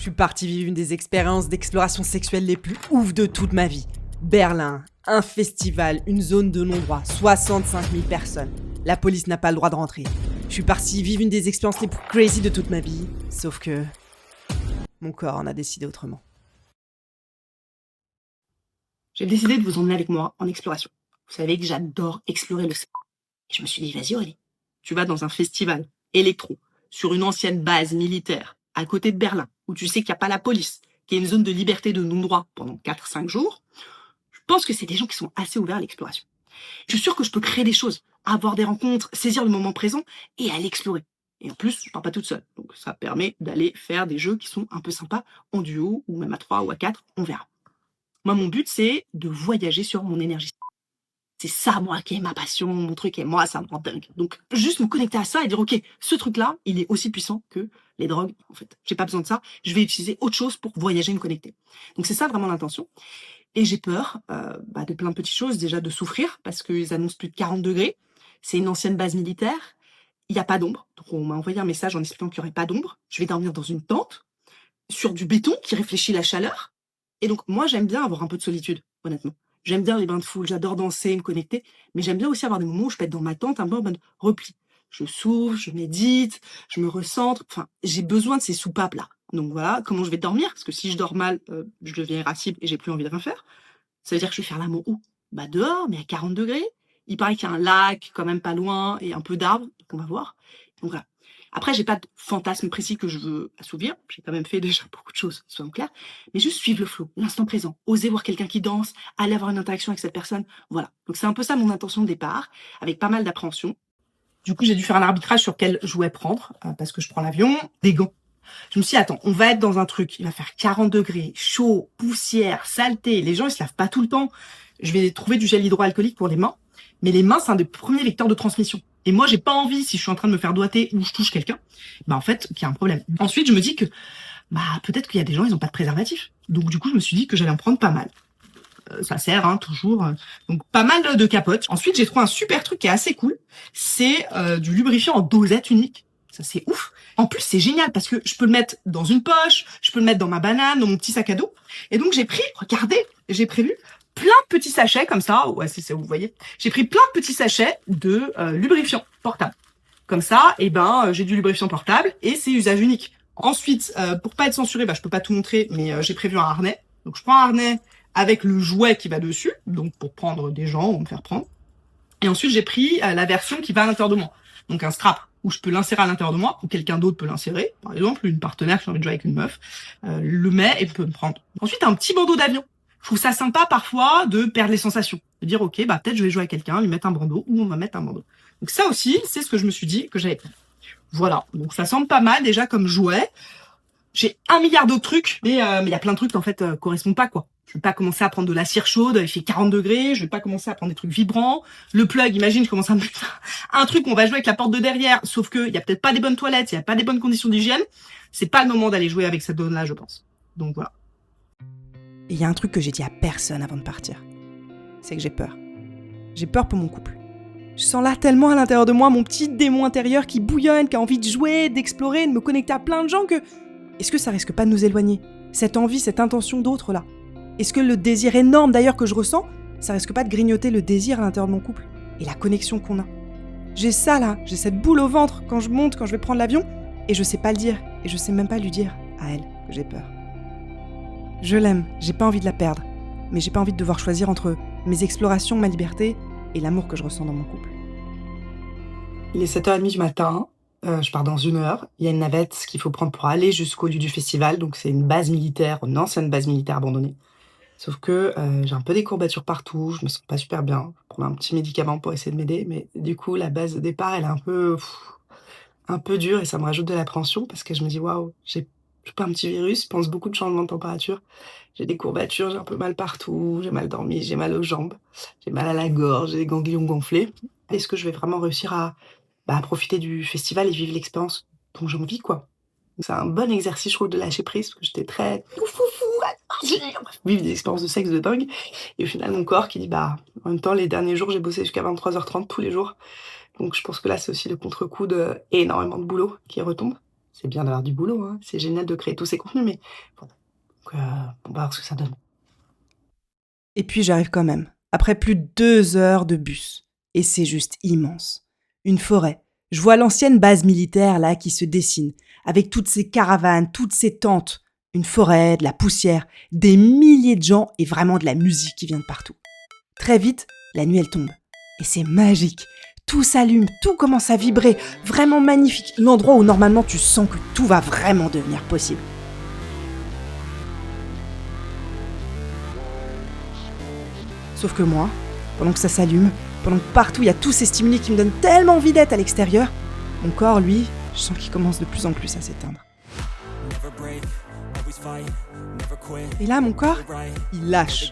suis partie vivre une des expériences d'exploration sexuelle les plus ouf de toute ma vie. Berlin, un festival, une zone de non-droit, 65 000 personnes. La police n'a pas le droit de rentrer. Je suis partie vivre une des expériences les plus crazy de toute ma vie, sauf que mon corps en a décidé autrement. J'ai décidé de vous emmener avec moi en exploration. Vous savez que j'adore explorer le cercle. Et je me suis dit, vas-y Aurélie, tu vas dans un festival électro, sur une ancienne base militaire, à côté de Berlin, où tu sais qu'il n'y a pas la police, qu'il y a une zone de liberté de non-droit pendant 4-5 jours. Je pense que c'est des gens qui sont assez ouverts à l'exploration. Je suis sûre que je peux créer des choses, avoir des rencontres, saisir le moment présent et aller explorer. Et en plus, je pars pas toute seule. Donc ça permet d'aller faire des jeux qui sont un peu sympas en duo, ou même à 3 ou à 4, on verra. Moi, mon but, c'est de voyager sur mon énergie. C'est ça, moi, qui est ma passion, mon truc, et moi, ça me rend dingue. Donc, juste me connecter à ça et dire, OK, ce truc-là, il est aussi puissant que les drogues, en fait. J'ai pas besoin de ça. Je vais utiliser autre chose pour voyager et me connecter. Donc, c'est ça vraiment l'intention. Et j'ai peur de plein de petites choses. Déjà, de souffrir, parce qu'ils annoncent plus de 40 degrés. C'est une ancienne base militaire. Il n'y a pas d'ombre. Donc, on m'a envoyé un message en expliquant qu'il n'y aurait pas d'ombre. Je vais dormir dans une tente, sur du béton qui réfléchit la chaleur. Et donc, moi, j'aime bien avoir un peu de solitude, honnêtement. J'aime bien les bains de foule, j'adore danser, me connecter, mais j'aime bien aussi avoir des moments où je peux être dans ma tente, un peu en mode repli. Je souffle, je médite, je me recentre. Enfin, j'ai besoin de ces soupapes-là. Donc voilà, comment je vais dormir? Parce que si je dors mal, je deviens irascible et j'ai plus envie de rien faire. Ça veut dire que je vais faire l'amour où? Bah dehors, mais à 40 degrés. Il paraît qu'il y a un lac quand même pas loin et un peu d'arbres, donc on va voir. Donc voilà. Après, j'ai pas de fantasme précis que je veux assouvir. J'ai quand même fait déjà beaucoup de choses, soyons clairs. Mais juste suivre le flow, l'instant présent. Oser voir quelqu'un qui danse, aller avoir une interaction avec cette personne. Voilà. Donc c'est un peu ça mon intention de départ, avec pas mal d'appréhension. Du coup, j'ai dû faire un arbitrage sur quel jouet prendre, parce que je prends l'avion, des gants. Je me suis dit, attends, on va être dans un truc, il va faire 40 degrés, chaud, poussière, saleté. Les gens, ils se lavent pas tout le temps. Je vais trouver du gel hydroalcoolique pour les mains. Mais les mains, c'est un des premiers vecteurs de transmission. Et moi, j'ai pas envie, si je suis en train de me faire doigter ou je touche quelqu'un, en fait, qu'il y a un problème. Ensuite, je me dis que, peut-être qu'il y a des gens, ils ont pas de préservatif. Donc, du coup, je me suis dit que j'allais en prendre pas mal. Ça sert, toujours. Donc, pas mal de capotes. Ensuite, j'ai trouvé un super truc qui est assez cool. C'est du lubrifiant en dosette unique. Ça, c'est ouf. En plus, c'est génial parce que je peux le mettre dans une poche, je peux le mettre dans ma banane, dans mon petit sac à dos. Et donc, regardez, j'ai prévu plein de petits sachets comme ça. Ouais, c'est ça, vous voyez. J'ai pris plein de petits sachets de lubrifiant portable. Comme ça, j'ai du lubrifiant portable et c'est usage unique. Ensuite, pour pas être censuré, je peux pas tout montrer, mais j'ai prévu un harnais. Donc, je prends un harnais avec le jouet qui va dessus, donc pour prendre des gens ou me faire prendre. Et ensuite, j'ai pris la version qui va à l'intérieur de moi. Donc, un strap où je peux l'insérer à l'intérieur de moi, ou quelqu'un d'autre peut l'insérer. Par exemple, une partenaire qui a envie de jouer avec une meuf, le met et peut me prendre. Ensuite, un petit bandeau d'avion. Je trouve ça sympa parfois de perdre les sensations. De dire, ok, peut-être je vais jouer avec quelqu'un, lui mettre un bandeau, ou on va mettre un bandeau. Donc ça aussi, c'est ce que je me suis dit que j'avais pris. Voilà, donc ça semble pas mal déjà comme jouet. J'ai 1 milliard d'autres trucs, mais il y a plein de trucs qui en fait correspondent pas, quoi. Je vais pas commencer à prendre de la cire chaude, il fait 40 degrés, je vais pas commencer à prendre des trucs vibrants. Le plug, imagine, je commence à me mettre un truc où on va jouer avec la porte de derrière, sauf que il y a peut-être pas des bonnes toilettes, il y a pas des bonnes conditions d'hygiène. C'est pas le moment d'aller jouer avec cette zone-là, je pense. Donc voilà. Et il y a un truc que j'ai dit à personne avant de partir. C'est que j'ai peur. J'ai peur pour mon couple. Je sens là tellement à l'intérieur de moi mon petit démon intérieur qui bouillonne, qui a envie de jouer, d'explorer, de me connecter à plein de gens que... Est-ce que ça risque pas de nous éloigner? Cette envie, cette intention d'autre là? Est-ce que le désir énorme d'ailleurs que je ressens, ça risque pas de grignoter le désir à l'intérieur de mon couple? Et la connexion qu'on a? J'ai ça là, j'ai cette boule au ventre quand je monte, quand je vais prendre l'avion, et je sais pas le dire, et je sais même pas lui dire à elle que j'ai peur. Je l'aime, j'ai pas envie de la perdre, mais j'ai pas envie de devoir choisir entre mes explorations, ma liberté, et l'amour que je ressens dans mon couple. Il est 7h30 du matin. Je pars dans 1 heure. Il y a une navette qu'il faut prendre pour aller jusqu'au lieu du festival. Donc, c'est une base militaire, une ancienne base militaire abandonnée. Sauf que j'ai un peu des courbatures partout. Je me sens pas super bien. Je prends un petit médicament pour essayer de m'aider. Mais du coup, la base de départ, elle est un peu dure et ça me rajoute de l'appréhension parce que je me dis, waouh, j'ai pas un petit virus. Je pense beaucoup de changements de température. J'ai des courbatures, j'ai un peu mal partout. J'ai mal dormi, j'ai mal aux jambes. J'ai mal à la gorge, j'ai des ganglions gonflés. Est-ce que je vais vraiment réussir à profiter du festival et vivre l'expérience dont j'ai envie, quoi. C'est un bon exercice, je trouve, de lâcher prise, parce que j'étais très vivre des expériences de sexe de dingue. Et au final, mon corps qui dit, en même temps, les derniers jours, j'ai bossé jusqu'à 23h30 tous les jours. Donc, je pense que là, c'est aussi le contre-coup de énormément de boulot qui retombe. C'est bien d'avoir du boulot, hein. C'est génial de créer tous ces contenus, mais bon, donc, on va voir ce que ça donne. Et puis j'arrive quand même, après plus de 2 heures de bus. Et c'est juste immense. Une forêt. Je vois l'ancienne base militaire là qui se dessine, avec toutes ces caravanes, toutes ces tentes. Une forêt, de la poussière, des milliers de gens et vraiment de la musique qui vient de partout. Très vite, la nuit elle tombe. Et c'est magique. Tout s'allume, tout commence à vibrer. Vraiment magnifique. L'endroit où normalement tu sens que tout va vraiment devenir possible. Sauf que moi, pendant que ça s'allume, pendant que partout il y a tous ces stimuli qui me donnent tellement envie d'être à l'extérieur, mon corps, lui, je sens qu'il commence de plus en plus à s'éteindre. Et là, mon corps, il lâche.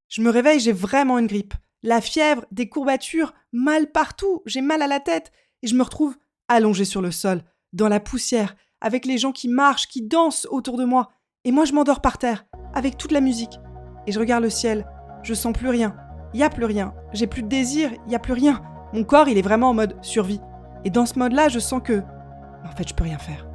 Je me réveille, j'ai vraiment une grippe. La fièvre, des courbatures, mal partout, j'ai mal à la tête. Et je me retrouve allongée sur le sol, dans la poussière, avec les gens qui marchent, qui dansent autour de moi. Et moi, je m'endors par terre, avec toute la musique. Et je regarde le ciel, je sens plus rien. Il n'y a plus rien. J'ai plus de désir, il n'y a plus rien. Mon corps, il est vraiment en mode survie. Et dans ce mode-là, je sens que, en fait, je peux rien faire.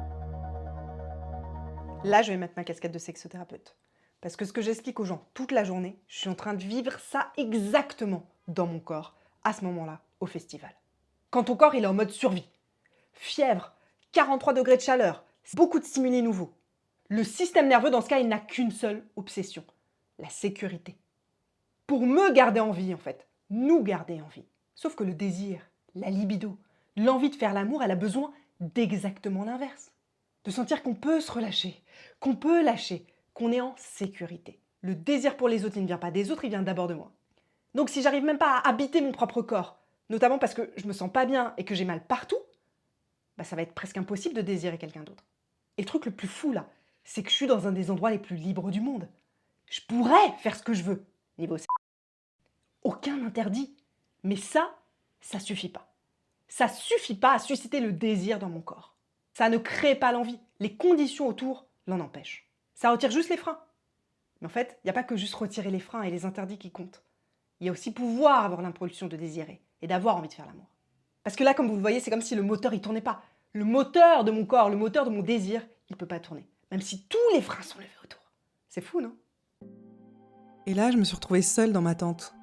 Là, je vais mettre ma casquette de sexothérapeute. Parce que ce que j'explique aux gens toute la journée, je suis en train de vivre ça exactement dans mon corps, à ce moment-là, au festival. Quand ton corps, il est en mode survie. Fièvre, 43 degrés de chaleur, beaucoup de stimuli nouveaux. Le système nerveux, dans ce cas, il n'a qu'une seule obsession, la sécurité. Pour me garder en vie, en fait. Nous garder en vie. Sauf que le désir, la libido, l'envie de faire l'amour, elle a besoin d'exactement l'inverse. De sentir qu'on peut se relâcher, qu'on peut lâcher, qu'on est en sécurité. Le désir pour les autres, il ne vient pas des autres, il vient d'abord de moi. Donc si j'arrive même pas à habiter mon propre corps, notamment parce que je me sens pas bien et que j'ai mal partout, bah ça va être presque impossible de désirer quelqu'un d'autre. Et le truc le plus fou là, c'est que je suis dans un des endroits les plus libres du monde. Je pourrais faire ce que je veux, niveau sexe. Aucun interdit. Mais ça suffit pas. Ça suffit pas à susciter le désir dans mon corps. Ça ne crée pas l'envie. Les conditions autour l'en empêchent. Ça retire juste les freins. Mais en fait, il n'y a pas que juste retirer les freins et les interdits qui comptent. Il y a aussi pouvoir avoir l'impulsion de désirer et d'avoir envie de faire l'amour. Parce que là, comme vous le voyez, c'est comme si le moteur, il tournait pas. Le moteur de mon corps, le moteur de mon désir, il peut pas tourner. Même si tous les freins sont levés autour. C'est fou, non? Et là, je me suis retrouvée seule dans ma tente.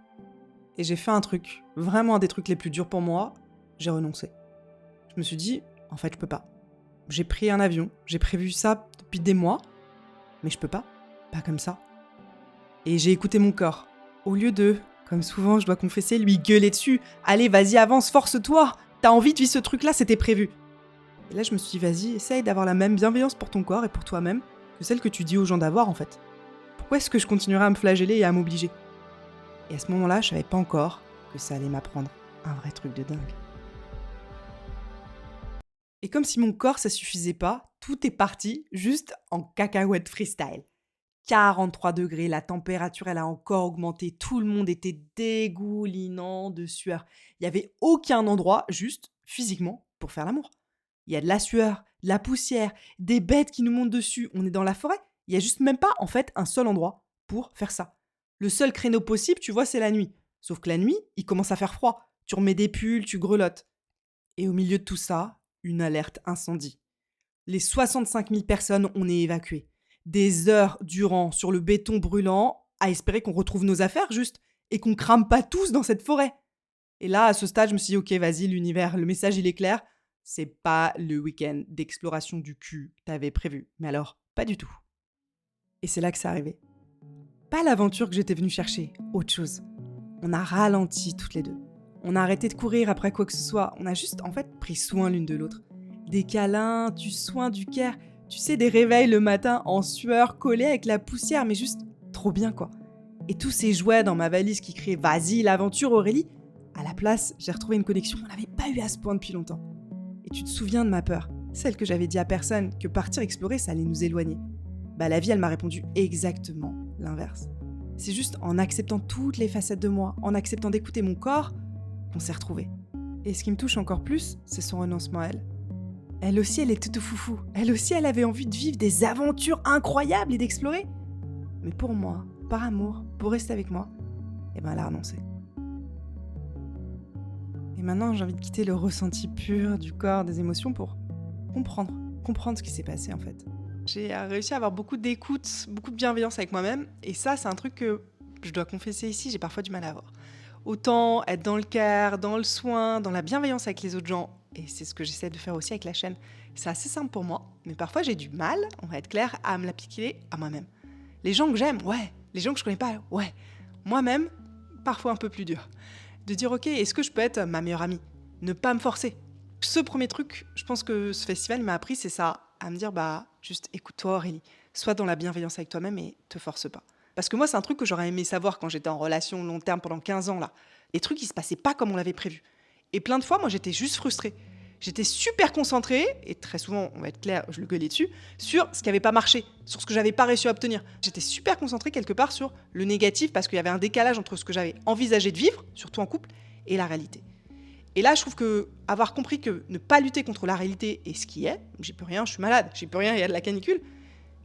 Et j'ai fait un truc, vraiment un des trucs les plus durs pour moi, j'ai renoncé. Je me suis dit, en fait, je peux pas. J'ai pris un avion, j'ai prévu ça depuis des mois, mais je peux pas comme ça. Et j'ai écouté mon corps. Au lieu de, comme souvent je dois confesser, lui gueuler dessus, allez, vas-y, avance, force-toi, t'as envie de vivre ce truc-là, c'était prévu. Et là, je me suis dit, vas-y, essaye d'avoir la même bienveillance pour ton corps et pour toi-même que celle que tu dis aux gens d'avoir, en fait. Pourquoi est-ce que je continuerais à me flageller et à m'obliger ? Et à ce moment-là, je savais pas encore que ça allait m'apprendre un vrai truc de dingue. Et comme si mon corps, ça suffisait pas, tout est parti juste en cacahuète freestyle. 43 degrés, la température, elle a encore augmenté, tout le monde était dégoulinant de sueur. Il n'y avait aucun endroit, juste physiquement, pour faire l'amour. Il y a de la sueur, de la poussière, des bêtes qui nous montent dessus, on est dans la forêt. Il y a juste même pas, en fait, un seul endroit pour faire ça. Le seul créneau possible, tu vois, c'est la nuit. Sauf que la nuit, il commence à faire froid. Tu remets des pulls, tu grelottes. Et au milieu de tout ça, une alerte incendie. Les 65 000 personnes, on est évacuées. Des heures durant sur le béton brûlant, à espérer qu'on retrouve nos affaires juste, et qu'on crame pas tous dans cette forêt. Et là, à ce stade, je me suis dit, ok, vas-y, l'univers, le message, il est clair. C'est pas le week-end d'exploration du cul que t'avais prévu. Mais alors, pas du tout. Et c'est là que c'est arrivé. Pas l'aventure que j'étais venue chercher, autre chose. On a ralenti toutes les deux. On a arrêté de courir après quoi que ce soit. On a juste, en fait, pris soin l'une de l'autre. Des câlins, du soin, du care. Tu sais, des réveils le matin en sueur, collés avec la poussière, mais juste trop bien, quoi. Et tous ces jouets dans ma valise qui criaient « Vas-y, l'aventure, Aurélie !» À la place, j'ai retrouvé une connexion qu'on n'avait pas eue à ce point depuis longtemps. Et tu te souviens de ma peur, celle que j'avais dit à personne, que partir explorer, ça allait nous éloigner. Bah la vie, elle m'a répondu exactement l'inverse. C'est juste en acceptant toutes les facettes de moi, en acceptant d'écouter mon corps, qu'on s'est retrouvés. Et ce qui me touche encore plus, c'est son renoncement à elle. Elle aussi, elle est tout foufou. Elle aussi, elle avait envie de vivre des aventures incroyables et d'explorer. Mais pour moi, par amour, pour rester avec moi, eh ben elle a renoncé. Et maintenant, j'ai envie de quitter le ressenti pur du corps, des émotions pour comprendre comprendre ce qui s'est passé en fait. J'ai réussi à avoir beaucoup d'écoute, beaucoup de bienveillance avec moi-même. Et ça, c'est un truc que je dois confesser ici, j'ai parfois du mal à avoir. Autant être dans le care, dans le soin, dans la bienveillance avec les autres gens. Et c'est ce que j'essaie de faire aussi avec la chaîne. C'est assez simple pour moi, mais parfois j'ai du mal, on va être clair, à me l'appliquer à moi-même. Les gens que j'aime, ouais. Les gens que je connais pas, ouais. Moi-même, parfois un peu plus dur. De dire, ok, est-ce que je peux être ma meilleure amie ? Ne pas me forcer. Ce premier truc, je pense que ce festival m'a appris, c'est ça, à me dire, juste écoute-toi Aurélie, sois dans la bienveillance avec toi-même et te force pas. Parce que moi, c'est un truc que j'aurais aimé savoir quand j'étais en relation long terme pendant 15 ans, là. Les trucs, ils se passaient pas comme on l'avait prévu. Et plein de fois, moi, j'étais juste frustrée. J'étais super concentrée, et très souvent, on va être clair, je le gueulais dessus, sur ce qui n'avait pas marché, sur ce que j'avais pas réussi à obtenir. J'étais super concentrée quelque part sur le négatif, parce qu'il y avait un décalage entre ce que j'avais envisagé de vivre, surtout en couple, et la réalité. Et là, je trouve que avoir compris que ne pas lutter contre la réalité et ce qui est, j'y peux rien, je suis malade, j'y peux rien, il y a de la canicule,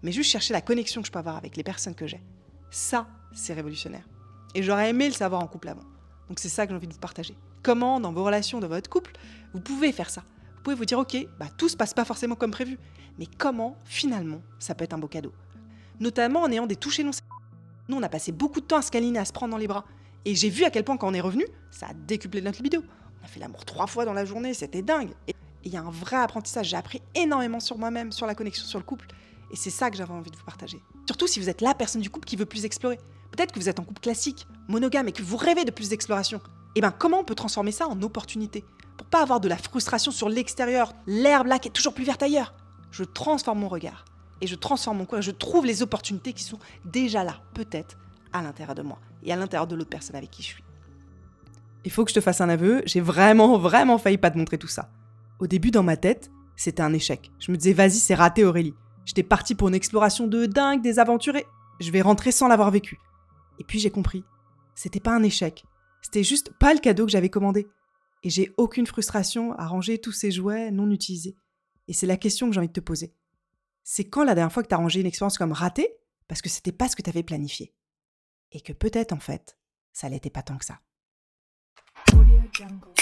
mais juste chercher la connexion que je peux avoir avec les personnes que j'ai. Ça, c'est révolutionnaire. Et j'aurais aimé le savoir en couple avant. Donc c'est ça que j'ai envie de vous partager. Comment, dans vos relations, dans votre couple, vous pouvez faire ça. Vous pouvez vous dire, ok, tout se passe pas forcément comme prévu, mais comment, finalement, ça peut être un beau cadeau. Notamment en ayant des touchés non. Nous, on a passé beaucoup de temps à se câliner, à se prendre dans les bras. Et j'ai vu à quel point, quand on est revenu, ça a décuplé notre libido. On a fait l'amour 3 fois dans la journée, c'était dingue. Et il y a un vrai apprentissage. J'ai appris énormément sur moi-même, sur la connexion, sur le couple. Et c'est ça que j'avais envie de vous partager. Surtout si vous êtes la personne du couple qui veut plus explorer. Peut-être que vous êtes en couple classique, monogame, et que vous rêvez de plus d'exploration. Et comment on peut transformer ça en opportunité ? Pour pas avoir de la frustration sur l'extérieur, l'herbe là qui est toujours plus verte ailleurs. Je transforme mon regard. Et je transforme mon corps. Et je trouve les opportunités qui sont déjà là, peut-être, à l'intérieur de moi. Et à l'intérieur de l'autre personne avec qui je suis. Il faut que je te fasse un aveu, j'ai vraiment failli pas te montrer tout ça. Au début, dans ma tête, c'était un échec. Je me disais, vas-y, c'est raté Aurélie. J'étais partie pour une exploration de dingue, des aventures et je vais rentrer sans l'avoir vécu. Et puis j'ai compris, c'était pas un échec. C'était juste pas le cadeau que j'avais commandé. Et j'ai aucune frustration à ranger tous ces jouets non utilisés. Et c'est la question que j'ai envie de te poser. C'est quand la dernière fois que t'as rangé une expérience comme ratée parce que c'était pas ce que t'avais planifié. Et que peut-être, en fait, ça l'était pas tant que ça. Audio Jungle.